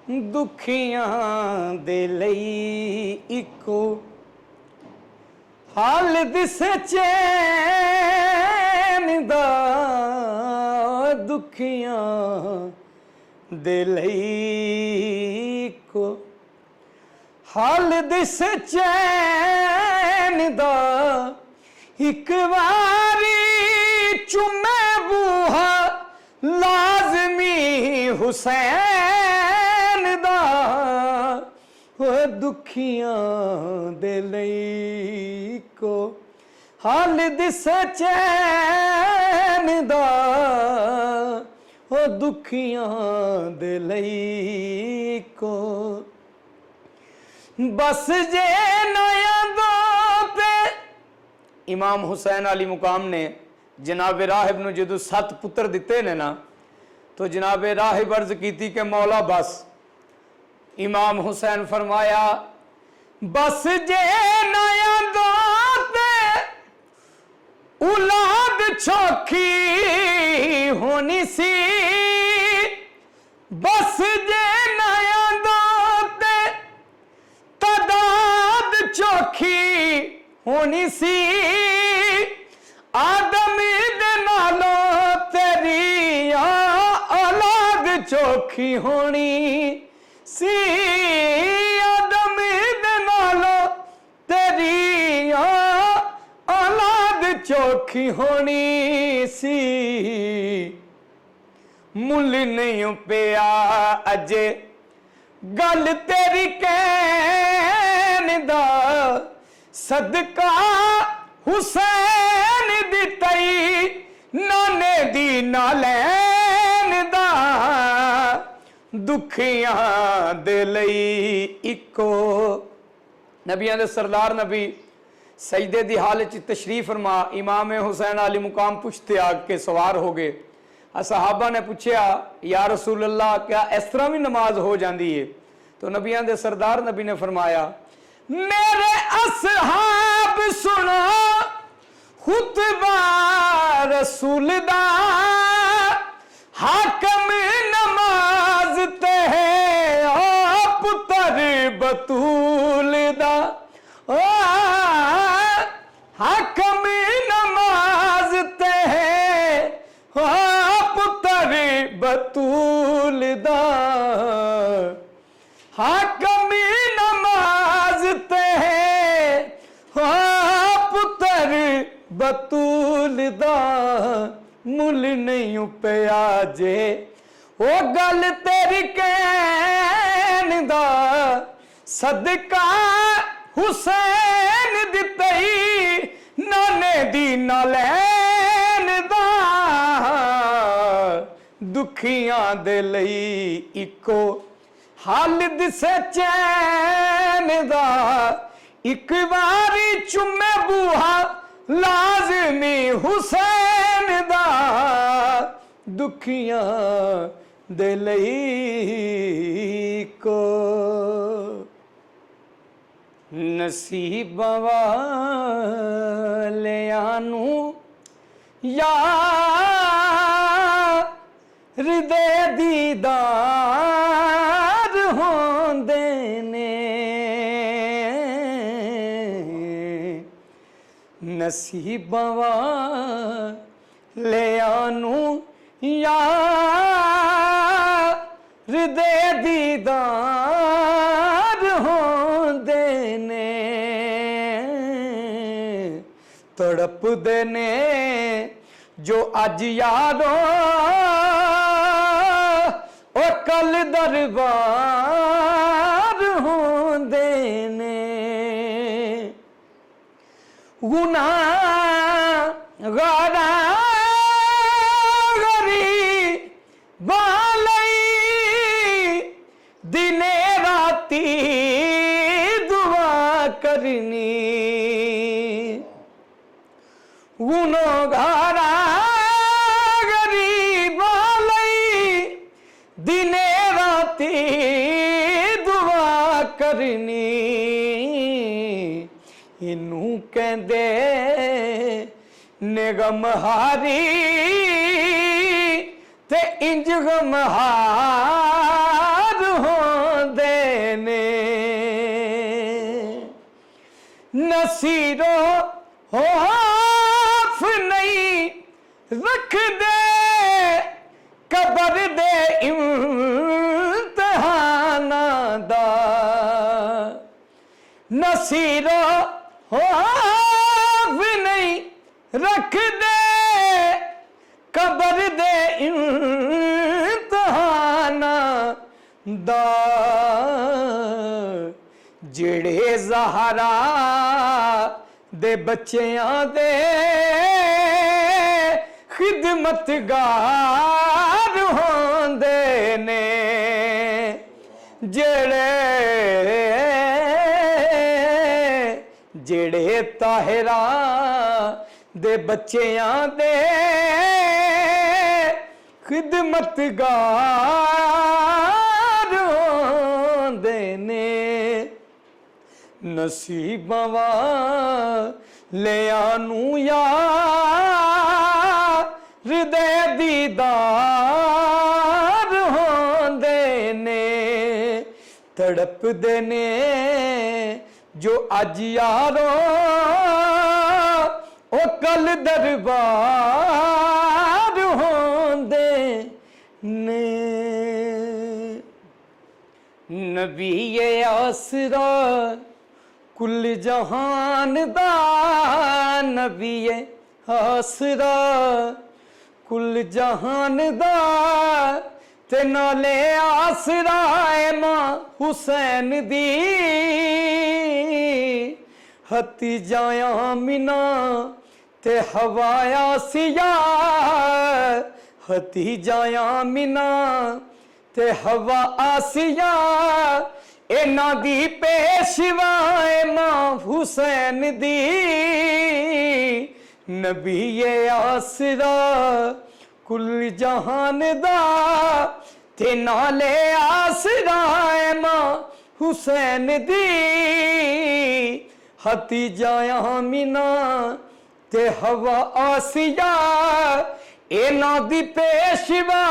दुखियां दे लई eco hall this चैन दा दुखियां दे लई इको हाल दिस चैन दा एक बारी चुमे बूहा लाजमी हुसैन दा दुखियां दे लई को हाल दिस चैन दा दुखियां दे लई को बस जे नया दो पे इमाम हुसैन अली मुकाम ने जनाब राहिब नूं जदों 7 पुत्र दिते ने ना तो जनाब राहिब अर्ज की कि मौला बस इमाम हुसैन फरमाया बस जे नया दो पे औलाद चौखी होनी सी बस जे नया दो पे तादाद चौखी होनी सी आदम दे नालों तेरी औलाद चौखी होनी सी आदम दे नालों तेरी औलाद चौखी होनी सी मुल नहीं पिया अजे गल तेरी कहन दा सदका हुसैन दी तई नाने दी नालैन दा दुखियां दे लई इको नबियां दे सरदार नबी सजदे दी हालत च तशरीफ फरमा इमाम हुसैन अली मुकाम पुछते आग के सवार हो गए सहाबा ने पूछा या रसूल अल्लाह क्या इस तरह भी नमाज हो जाती है तो नबियां दे सरदार नबी ने फरमाया मेरे असहाब सुनो खुतबा रसूल दा हाकम नमाज ते है पुत्र बतूल दा हाकम नमाज ते है पुत्र बतूल दा हाकम नमाज ते है पुत्र बतूल दा मुल नहीं पिया जे ओ गल तेरी कहन दा सदका हुसैन दी तई नाने दी नालैन दा दुखियां दे लई इको हाल दिसे चैन दा एक बारी चुमे बूहा लाजमी हुसैन दा दुखियां दे लई को नसीबां वालियां नूं यार दे दीदार होंदे ने नसीबां वालियां नूं यार दे दीदार होंदे ने तड़पदे ने जो अज यारो ओ कल दरबार होंदे ने गुनाहगारा दिने राती दुआ करनी गुनाहगारा गरीबा लई दिने राती दुआ करनी इनू कहंदे ने गमहारी ते इंज गमहार हो नसीरो खौफ नहीं रख दे कबर दे इम्तिहाना दा, नसीरो खौफ नहीं रख दे कबर दे इम्तिहाना दा, ਜਿਹੜੇ ज़हरा दे बच्चियां दे खिदमतगार होंदे ने, ਜਿਹੜੇ ताहिरा दे बच्चियां दे खिदमतगार होंदे ने, नसीबां वालियां नूं यार दे दीदार होंदे ने, तड़पदे ने जो अज यारो ओ कल दरबार होंदे ने। नबी ये आसरा कुल जहान दा, नबी ये आसरा कुल जहान दा, ते नाले आसरा मां हुसैन दी, हतीजाया मिना ते हवाया सिया, हतीजाया मिना ते हवा आसिया, इन्हां दी पेशवाए मां हुसैन दी, नबी ये आसरा कुल जहान दा, ते नाले आसरा मां हुसैन दी, हतीजाया मिना ते हवा आसिया, इन्हां दी पेशवा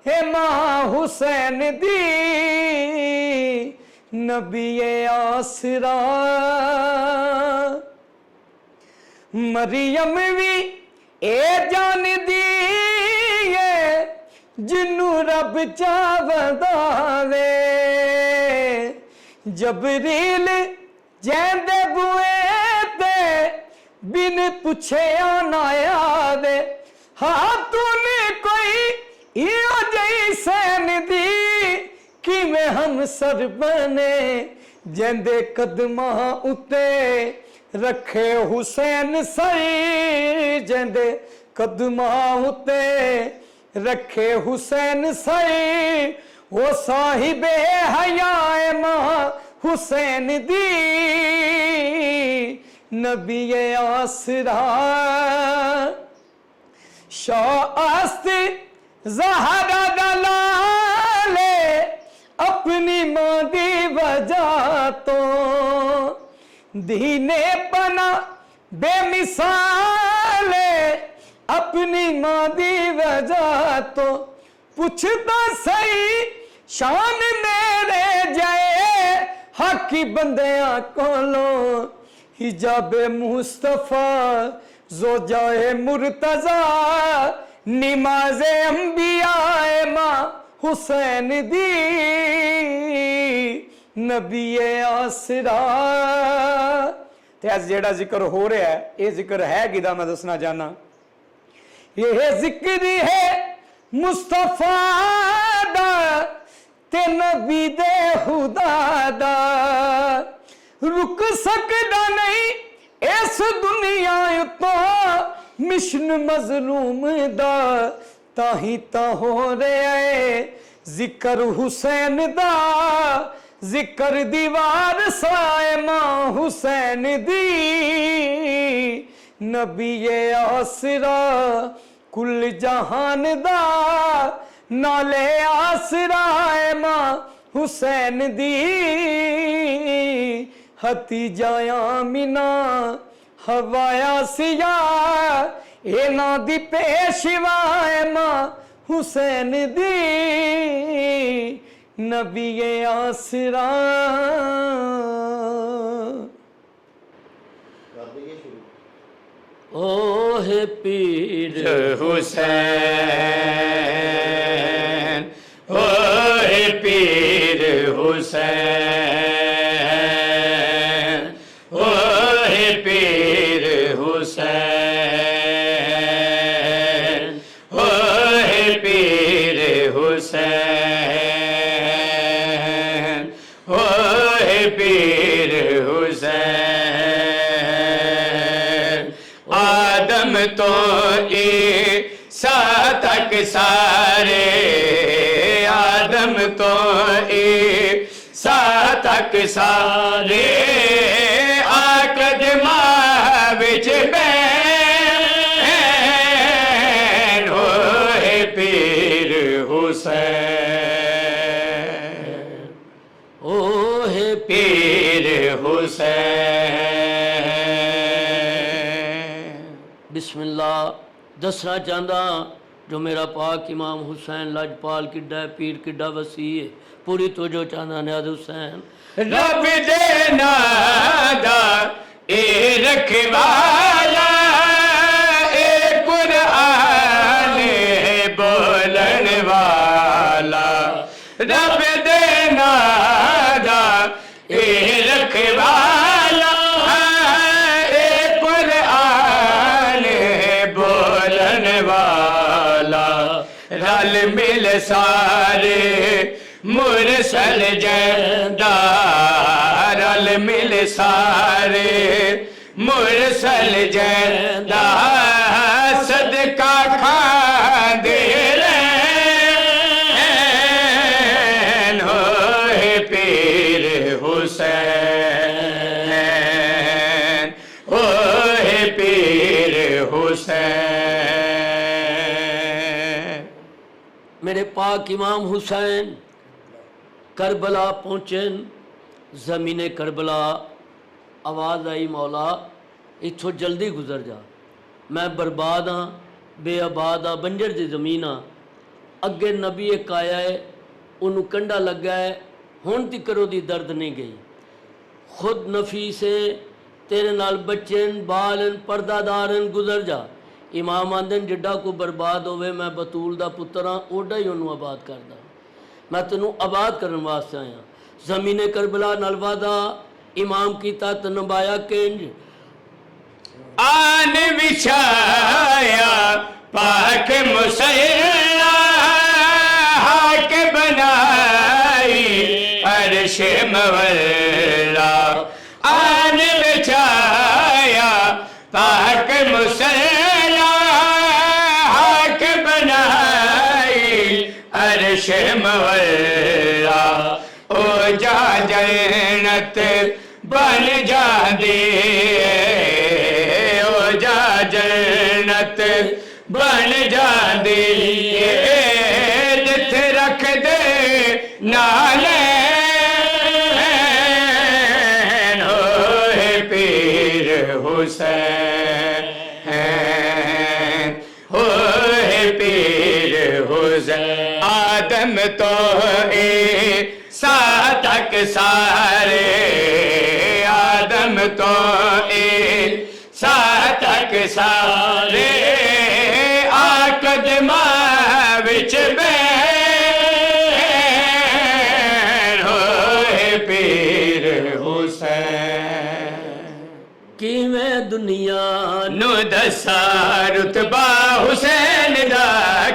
हे मां हुसैन दी, नबी ये आसरा। मरियम भी ए जान दी है जिन्नू रब चावदा वे, जबरील जैंदे बुए ते बिन पुछे आना आवे, हाँ तूने कोई इहो जई सैन दी, किवें हम सर बने जैंदे कदमां उते रखे हुसैन सई, जैंदे कदमां उते रखे हुसैन सई, ओ साहिबे हयाए मां हुसैन दी, नबी ये आसरा। शास्ति ज़हरा दलाले अपनी मां दी वजह तो, दीने पना बेमिसाले अपनी मां दी वजह तो, पुछदा सही शान मेरे जाए हकी बंदियां कोलों, हिजाबे मुस्तफा जो जाए मुर्तजा, निमाज़े अंबियाए मां हुसैन दी, नबी ये आसरा। ते अज जेड़ा जिक्र हो रहा है ये जिक्र है किदा मैं दसना चाहना, ये जिक्र है मुस्तफा दा ते नबी दे खुदा दा, रुक सकदा नहीं इस दुनिया तो मिशन मजलूम दा, ताही ता हो रहा है जिक्र हुसैन दा, जिक्र दीवार साए मां हुसैन दी, नबी ये आसरा कुल जहान दा, नाले आसरा मां हुसैन दी, हतीजाया मिना हवाया सिया, इन्हां दी पेशवाए मां हुसैन दी, नबी ये आसरा। ओहे पीर हुसैन, ओहे पीर हुसैन, ओहे पीर हुसैन, ओहे पीर हुसैन, ओहे पीर हुसैन। आदम तो ईसा तक सारे, आदम तो ईसा तक सारे, आकदमा विच बैन होए पीर हुसैन, ओहे पीर हुसैन। बिस्मिल्लाह। दसना चाहता जो मेरा पाक इमाम हुसैन लजपाल किड्डा है, पीर किड्डा वसी है, पूरी तवज्जो चाहता नियाज़ हुसैन। रब दे नादा ए रखवाला, ए कुरान बोलन वाला, रब दे नादा ए रखवाला, ए कुरान बोलन वाला, रल मिल सारे मुरसल जैदा, रल मिल सारे मुरसल जैदा, सदका खांदे रहन होए पीर हुसैन, होए पीर हुसैन। मेरे पाक इमाम हुसैन करबला पहुँचे, ज़मीन करबला आवाज़ आई मौला इत्थों जल्दी गुजर जा, मैं बर्बाद हाँ, बेआबाद हाँ, बंजर दी ज़मीन हाँ। अगे नबी एक आया है, उन्होंने कंडा लगा है, हुण तिकर ओहदी दर्द नहीं गई। खुद नफी से तेरे नाल बच्चन बालन पर्दादारन गुजर जा। इमाम आंदन जिड्डा को बर्बाद होवे, मैं बतूल दा पुत्र हाँ, ओडा ही उन्होंने आबाद करदा। मैं तेनों आबाद करने वास्ते आया। ज़मीन करबला नाल वादा इमाम कीता ते निभाया किंज। आन बिछाया पाक मुसल्ला, हाक बनाई अर्श मवल्ला, आन बिछाया पाक मुसल्ला, हाक बनाई अर्श मवल्ला, ओ जा जन्नत बन जादी, ओ जा जन्नत बन जादी, जिथे रख दे नाले होए पीर हुसैन, होए पीर हुसैन। आदम तो ईसा तक सारे, आदम तो ईसा तक सारे, आकदमा विच बैन होए पीर हुसैन। किवें दुनिया नु दसा रुतबा हुसैन दा,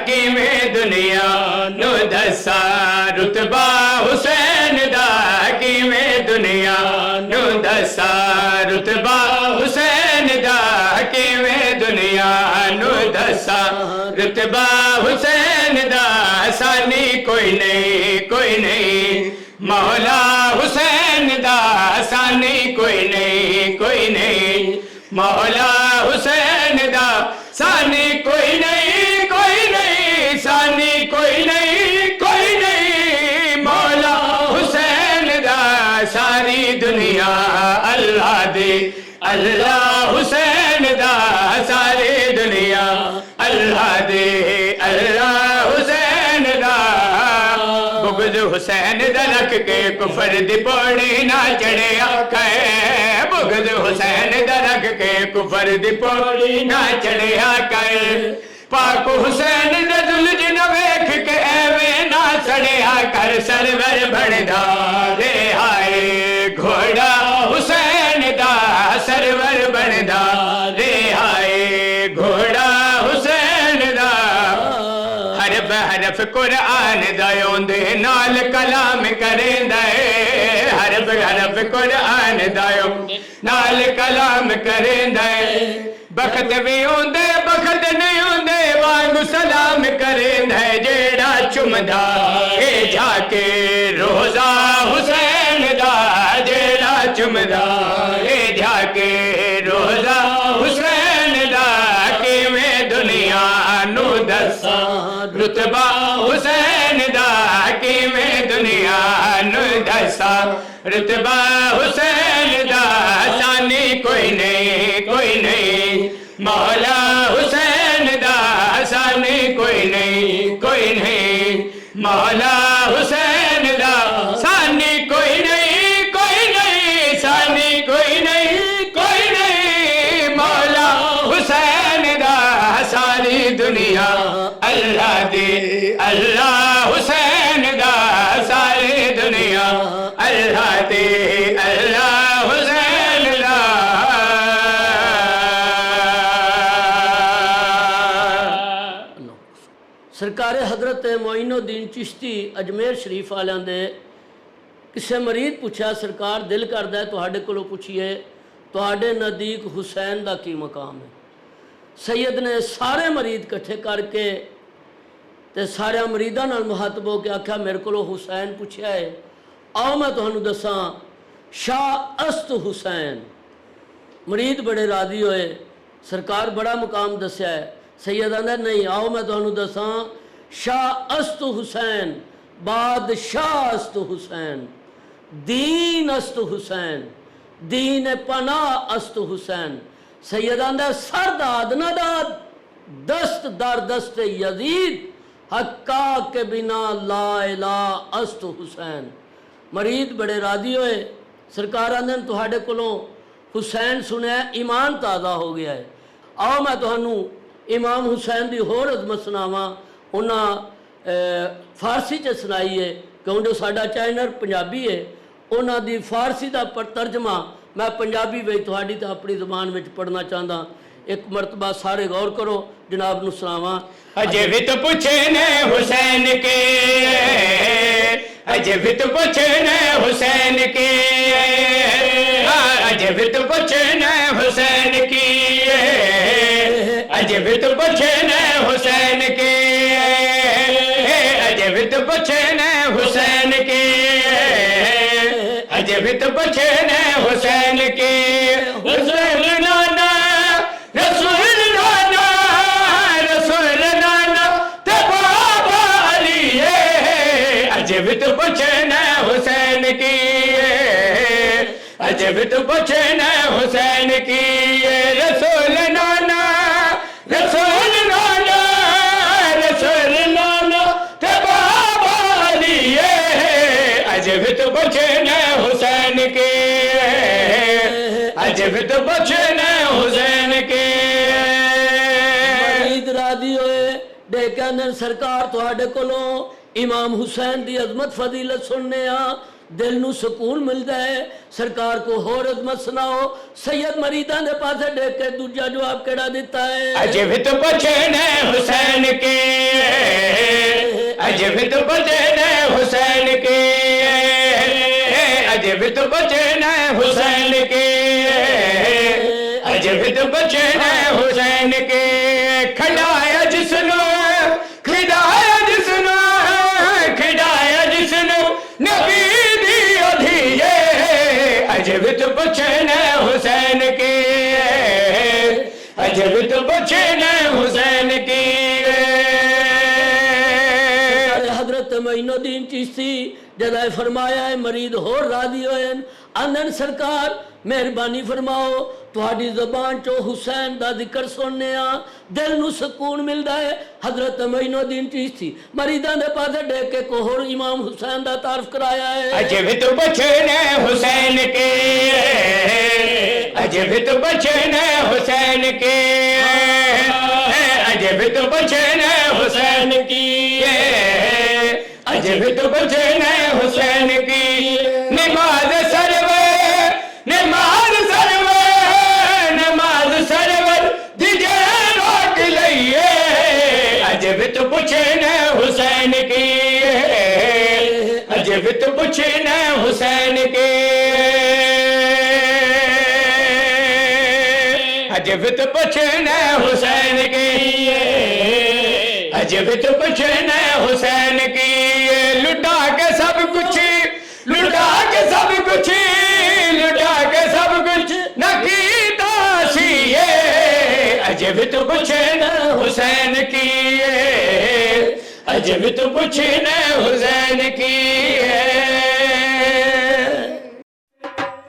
किवें दुनिया नु दसा रुतबा हुसैन दा, किवें दुनिया नु दसा रुतबा हुसैन दा, किवें दुनिया नु दसा रुतबा हुसैन दा। सानी कोई नहीं, कोई नहीं मौला हुसैन दा, सानी कोई नहीं, कोई नहीं मौला हुसैन दा, सानी कोई नहीं, कोई नहीं, सानी कोई नहीं, कोई नहीं मौला हुसैन दा। सारी दुनिया अल्लाह दी, अल्लाह हुसैन दा, सारी दुनिया अल्लाह दी, अल्लाह हुसैन दा। बुग़्ज़ हुसैन दा रख के कुफर दी पौड़ी ना चढ़िया, कहे बुग़्ज़ हुसैन दा रख के कुफर दी पौड़ी ना चढ़िया कर पाक हुसैन दे जुल्ज न वेख के एवें ना सड़िया कर सरवर बनदा रे हाय घोड़ा हुसैन दा सरवर बनदा रे हाय घोड़ा हुसैन दा हरफ हरफ कुरान दा ओंदे नाल कलाम करेंदा हरफ हरफ कुरान दा नाल कलाम करेंदा बखत भी ओंदे बखत नहीं ओंदे वांग सलाम करेंदा जेड़ा चुमदा ए जाके रोजा हुसैन दा जेड़ा चुमदा ए जाके रोजा हुसैन दा किवें दुनिया नू दसा रुतबा हुसैन दा किवें दुनिया नू दसा रुतबा हुसैन दा सानी कोई नहीं मौला हुसैन दा सानी कोई नहीं मौला हुसैन दा सानी कोई नहीं सानी कोई नहीं मौला हुसैन दा सारी दुनिया अल्लाह दी अल्लाह हुसैन दा सारी दुनिया अल्लाह दी अल्लाह हुसैन दा सरकार हजरत मोइनुद्दीन चिश्ती अजमेर शरीफ वालों दे किसी मरीद पूछा सरकार दिल करता है तुहाडे कोलों पुछिए तुहाडे नज़दीक हुसैन का की मकाम है। सैयद ने सारे मरीद इकट्ठे करके ते सारे मरीदा नाल मुहातब हो के आख्या मेरे को हुसैन पूछा है आओ मैं तुहानू दसा शाह अस्त हुसैन। मरीद बड़े राजी होए सरकार बड़ा मुकाम दस्या है। सैयद आंदा नहीं आओ मैं तुहानू दसा शाह अस्त हुसैन बादशाह अस्त हुसैन दीन अस्त हुसैन दीन पनाह अस्त हुसैन। सैयद आंदा सरदाद नदाद दस्त दर दस्त यजीद हक्का के बिना ला इला अस्त हुसैन। मरीद बड़े राजी होए सरकार आंदे तुहाडे कोलों हुसैन सुनया ईमान ताज़ा हो गया है। आओ मैं तुहानू इमाम हुसैन की होर अजमत सुनावा। उन्हें फारसी च सुनाई है क्योंकि साडा चैनल पंजाबी है उन्हों की फारसी का तर्जमा मैं पंजाबी में थोड़ी तो अपनी जुबान में पढ़ना चाहता। एक मरतबा सारे गौर करो जनाब नू सुनावा। अजे भी तो पूछे ने हुसैन के अजे भी तो पूछे ने हुसैन के अजे भी तो पूछे ने हुसैन की अजे भी तो पूछे ने हुसैन के अजे भी तो पूछे ने हुसैन के अजे भी तो पूछे ने हुसैन के हुसैन नाना रसूल नाना ते बाबा अली अजे भी तो पूछे ने हुसैन की अजे भी तो पूछे ने हुसैन की रसूल नाना ते बाबा अली अजे भी तो पूछे ने हुसैन के अजे भी तो पूछे ने हुसैन के। मरीद राजी होए देखने सरकार तुहाडे कोलों इमाम हुसैन की अजमत फजीलत सुनने दिल नू सुकून मिलता है। सरकार को होर अजमत सुनाओ। सैयद मरीदा दे पासे देख के दूजा जवाब केड़ा दिता है अजे भी तो पूछे ने हुसैन के अजे भी तो पूछे ने हुसैन के अजे भी तो पूछे ने हुसैन के अजे भी तो पूछे ने हुसैन के खिलाया जिसनो खिलाया जिसनो नबी अजे भी तो पूछे ने हुसैन के अजे भी तो पूछे ने हुसैन की। हजरत मोइनुद्दीन चिश्ती जदा फरमाया है मरीद होर राजी होए आंदन सरकार मेहरबानी फरमाओ तुहाडी ज़बान चो हुसैन दा जिक्र सुनने दिल नू सुकून मिलता है। हजरत मोइनुद्दीन चिश्ती मरीदां दे पासे देख के कोहर इमाम हुसैन दा तारफ कराया है। अजे भी तो पूछे ने हुसैन के अजब तो बचे न हुसैन के, अजब तो बचे न हुसैन की, अजब तो बचे न हुसैन की। नमाज सरवर, नमाज सरवर, नमाज सरवर दिजे रोक लइए, अजब तो पूछे न हुसैन की, अजब तो पूछे न हुसैन के, अजब तो पूछे न हुसैन की, अजब तो पूछे न हुसैन की। लुटा के सब कुछ, लुटा के सब कुछ, लुटा के सब कुछ न कीता सीए, अजब तो पूछे न हुसैन की, अजब तो पूछे न हुसैन की।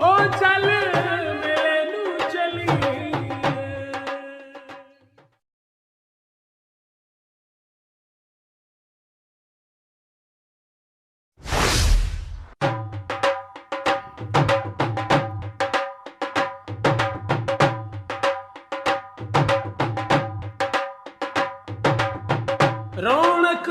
ओ चल मेरे नू चली। रौनक